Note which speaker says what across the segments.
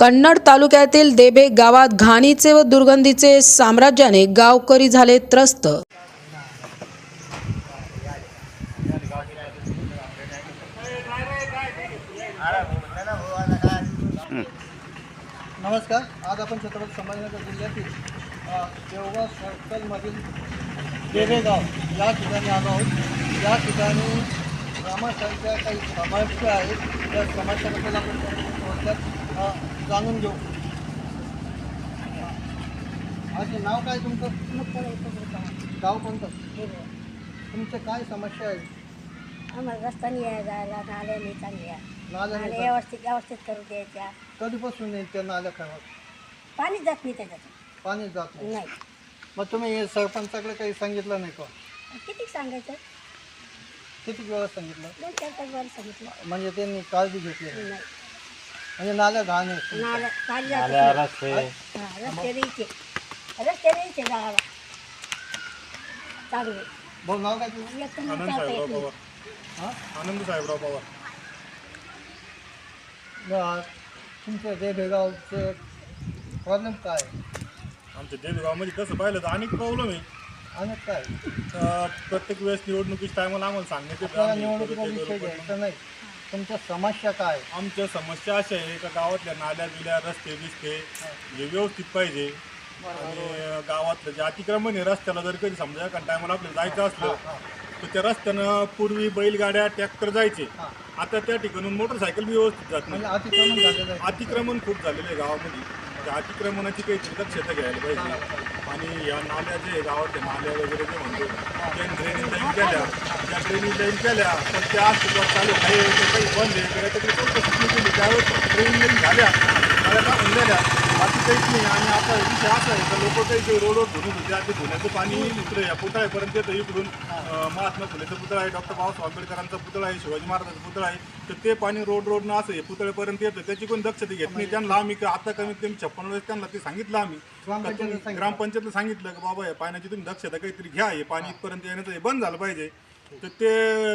Speaker 1: कन्नड तालुक्यातील देबे गावात घाणीचे व दुर्गंधीचे साम्राज्याने गावकरी झाले त्रस्त।
Speaker 2: नमस्कार। आज आपण छत्रपती संभाजीनगर जिल्ह्यातील देवगाव सर्कलमधील देबे गाव या ठिकाणी आलो आहोत। या ठिकाणी ग्रामस्थांच्या काही समस्या आहेत, त्या समस्याबद्दल आपण थोडक्यात जाणून घेऊ। आज नाव काय तुमचं? गाव कोणतं? तुमच्या काय समस्या आहे?
Speaker 3: आम्हाला रस्ता नाही आहे, जायला नाल्या नाही चांगल्या,
Speaker 2: नाल्या
Speaker 3: नाल्या व्यवस्थित करून द्यायच्या।
Speaker 2: कधीपासून नाही त्या नाल्या खराब?
Speaker 3: पाणी जात नाही त्याच्यातून,
Speaker 2: पाणी जात नाही?
Speaker 3: नाही।
Speaker 2: मग तुम्ही हे सरपंचाकडे काही सांगितलं नाही का?
Speaker 3: किती सांगायचं?
Speaker 2: किती वेळा सांगितलं?
Speaker 3: 2-4 वेळा सांगितलं,
Speaker 2: म्हणजे त्यांनी काळजी घेतली नाही?
Speaker 3: नाही।
Speaker 2: म्हणजे नाल्या घाण आहे?
Speaker 3: नाल्या पाणी जात नाही। रस्ते द्यायचे गावाला चांगले।
Speaker 2: भाऊ नाव काय तुझं?
Speaker 3: एकदम विचारता येत नाही।
Speaker 4: आनंद साहेबराव पवार।
Speaker 2: तुमचं देबेगावचं प्रॉब्लेम काय आहे?
Speaker 4: आमच्या देवगावमध्ये तसं पाहिलं तर अनेक प्रॉब्लेम आहे।
Speaker 2: आणि काय
Speaker 4: प्रत्येक वेळेस निवडणुकीच्या टायमाला आम्हाला
Speaker 2: आपल्याला निवडणुकीचा विषय
Speaker 4: सांगण्याचे
Speaker 2: घ्यायचा नाही, तुमच्या समस्या काय आहे?
Speaker 4: आमच्या समस्या अशा आहे का गावातल्या नाल्या बिल्या रस्ते बिस्ते हे व्यवस्थित पाहिजे। आणि गावातलं जे अतिक्रमण आहे रस्त्याला जर कधी समजा एका टायमाला आपल्याला जायचं असलं तर त्या रस्त्यानं पूर्वी बैलगाड्या ट्रॅक्टर जायचे, आता त्या ठिकाणून मोटरसायकल बी व्यवस्थित जात नाही।
Speaker 2: म्हणजे अतिक्रमण झालेलं आहे?
Speaker 4: अतिक्रमण खूप झालेलं आहे गावामध्ये, त्या अतिक्रमणाची काहीतरी दक्षता घ्यायला पाहिजे। आणि या नाल्या जे गावातल्या नाल्या वगैरे जे म्हणतो त्या ड्रेनेज लाईन केल्या, त्या ड्रेनेज लाईन केल्या पण त्या अस्तित्वात चालू आहे ते काही बंद आहे, त्याच्याकडे चौकशी केली त्यावेळेस ड्रेनेज लाईन झाल्या नाल्या टाकून झाल्या, बाकी काहीच नाही। आणि आता विषय असा आहे तर लोक काही रोडवर धुणं होते, आता धुण्याचं पाणी इकडे या पुतळ्यापर्यंत येतं, इकडून महात्मा फुलेचं पुतळा आहे, डॉक्टर बाबासाहेब आंबेडकरांचा पुतळा आहे, शिवाजी महाराजांचा पुतळा आहे, तर ते पाणी रोडनं असं आहे पुतळ्यापर्यंत येतं, त्याची कोण दक्षता घेत नाही। त्यांना आम्ही आता कमीत कमी 56 वेळेस त्यांना ते सांगितलं, आम्ही ग्रामपंचायतला सांगितलं की बाबा या पाण्याची तुम्ही दक्षता काहीतरी घ्या, हे पाणी इथपर्यंत येण्याचं हे बंद झालं पाहिजे। तर ते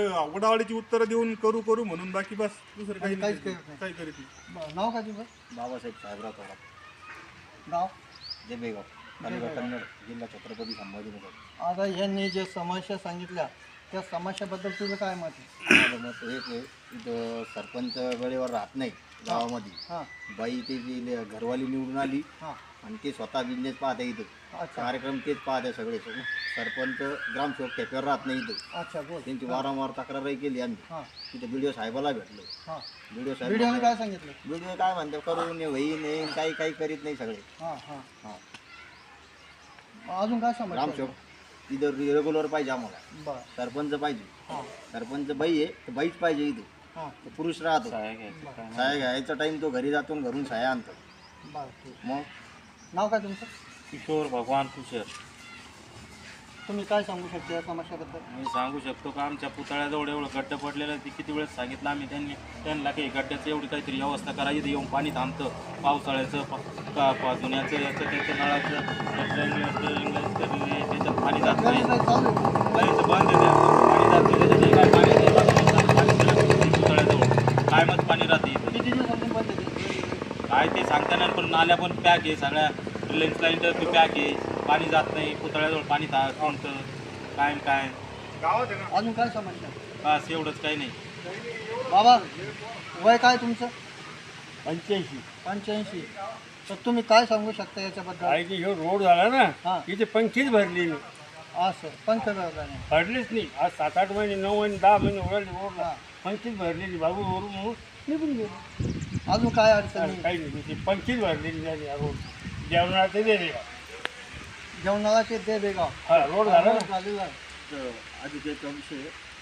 Speaker 4: आवडावाडीची उत्तरं देऊन करू म्हणून बाकी बस दुसरं काही
Speaker 2: काहीच करत नाही.
Speaker 4: काही करीत नाही।
Speaker 2: नाव काय तुझं?
Speaker 5: बाबासाहेब साहेबराव पवार,
Speaker 2: नाव?
Speaker 5: देबेगाव, तालुका कन्नड, जिल्हा छत्रपती संभाजीनगर।
Speaker 2: आता यांनी जे समस्या सांगितल्या त्या समस्याबद्दल तुझं काय मत आहे?
Speaker 5: माझं मत हेच आहे, इथं सरपंच वेळेवर राहत नाही गावामध्ये।
Speaker 2: हां
Speaker 5: बाई ते जी घरवाली निवडून आली
Speaker 2: हां
Speaker 5: आणि ते स्वतः बिझनेस पाहते इथं,
Speaker 2: अच्छा
Speaker 5: कार्यक्रम तेच पाहते सगळे। सरपंच ग्रामसेवक ठेप्यावर राहत नाही इथं,
Speaker 2: अच्छा बोल।
Speaker 5: त्यांची वारंवार तक्रारही केली आम्ही,
Speaker 2: हां
Speaker 5: तिथे BDO साहेबाला भेटलो।
Speaker 2: हां
Speaker 5: BDO
Speaker 2: व्हिडिओने
Speaker 5: साहेब
Speaker 2: काय सांगितलं?
Speaker 5: BDO काय म्हणते, करून ये होई नाही, काही काही करीत नाही सगळे।
Speaker 2: हां हां
Speaker 5: हां
Speaker 2: अजून काय समस्या?
Speaker 5: ग्रामसेवक इथं रेग्युलर पाहिजे आम्हाला,
Speaker 2: बरं
Speaker 5: सरपंच पाहिजे,
Speaker 2: हां
Speaker 5: सरपंच बाई आहे तर बाईच पाहिजे इथे।
Speaker 2: हां
Speaker 5: तो पुरुष राहतो, साया घ्यायचा टाइम तो घरी जातो आणि घरून साया आणतो।
Speaker 2: बरं ठीक।
Speaker 5: मग
Speaker 2: नाव काय तुमचं?
Speaker 6: किशोर भगवान कुशर।
Speaker 2: तुम्ही काय सांगू शकता या समस्याबद्दल?
Speaker 6: मी सांगू शकतो का आमच्या पुतळ्याजवळ एवढं गड्डं पडलेलं आहे, ते किती वेळेस सांगितलं आम्ही त्यांना काही गड्ड्याचं एवढी काहीतरी व्यवस्था करायची, येऊन पाणी थांबतं पावसाळ्याचं धुण्याचं याचं त्याचं नळाचं त्याच्यात पाणी जात नाही, पाण्याचं बंद आहे, पाणी जात नाही त्याच्यात, काय पाणी पुतळ्याजवळ कायमच पाणी राहते इथं।
Speaker 2: किती दिवसांनी बंद आहे?
Speaker 6: काय ते सांगता नाही, पण नाल्या पण पॅक आहे, सगळ्या रिलायन्स लाईन तर पॅक आहे, पाणी जात नाही, पुतळ्याजवळ पाणी थांबतं काय
Speaker 4: गावात आहे ना
Speaker 2: अजून काय समस्या?
Speaker 6: बस एवढंच काही नाही।
Speaker 2: बाबा वय काय तुमचं?
Speaker 7: 85.
Speaker 2: 85. तर तुम्ही काय सांगू शकता याच्याबद्दल?
Speaker 7: काय की ह्यो रोड झाला ना,
Speaker 2: हां
Speaker 7: इथे पंखीच भरली नाही,
Speaker 2: असं पंचगंगाने?
Speaker 7: भरलीच नाही। आज 7-8 महिने 9 महिने 10 महिने ओरडली रोडला,
Speaker 2: हां
Speaker 7: पंखीच भरलेली, बाबू वरून म्हणून निघून गेलो।
Speaker 2: अजून काय अडचणी?
Speaker 7: काही नाही, ती पंखीच भरलेली झाली हा रोड। जेवणाला ते दे रे,
Speaker 2: जेवणाला ते देबेगाव
Speaker 7: हा रोड झाला ना।
Speaker 2: झालेला आहे.
Speaker 5: आधी त्याचा विषय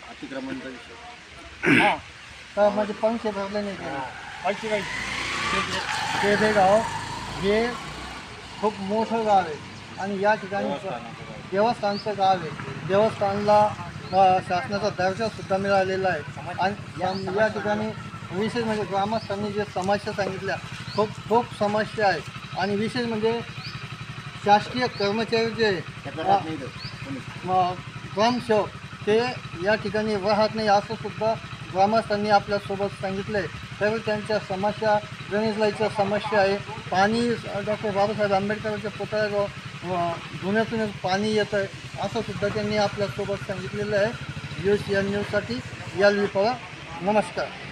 Speaker 5: अतिक्रमणचा विषय।
Speaker 2: हां तर म्हणजे पंखे भरले नाही गेले.
Speaker 7: बाकी काही
Speaker 2: देबेगाव हे खूप मोठं गाव आहे आणि या ठिकाणी देवस्थानचं गाव आहे। देवस्थानला शासनाचा दर्जासुद्धा मिळालेला आहे आणि या ठिकाणी विशेष म्हणजे ग्रामस्थांनी जे समस्या सांगितल्या खूप समस्या आहेत आणि विशेष म्हणजे शासकीय कर्मचारी जे ग्रामसेवक ते या ठिकाणी राहत नाही असं सुद्धा ग्रामस्थांनी आपल्यासोबत सांगितलं आहे। सर्व त्यांच्या समस्या, ड्रेनेज लाईनच्या समस्या आहे, पाणी डॉक्टर बाबासाहेब आंबेडकरांच्या पुतळ्याजवळ धुण्यातून पाणी येतं आहे, असं सुद्धा त्यांनी आपल्यासोबत सांगितलेलं आहे. USN न्यूजसाठी LV पवार, नमस्कार.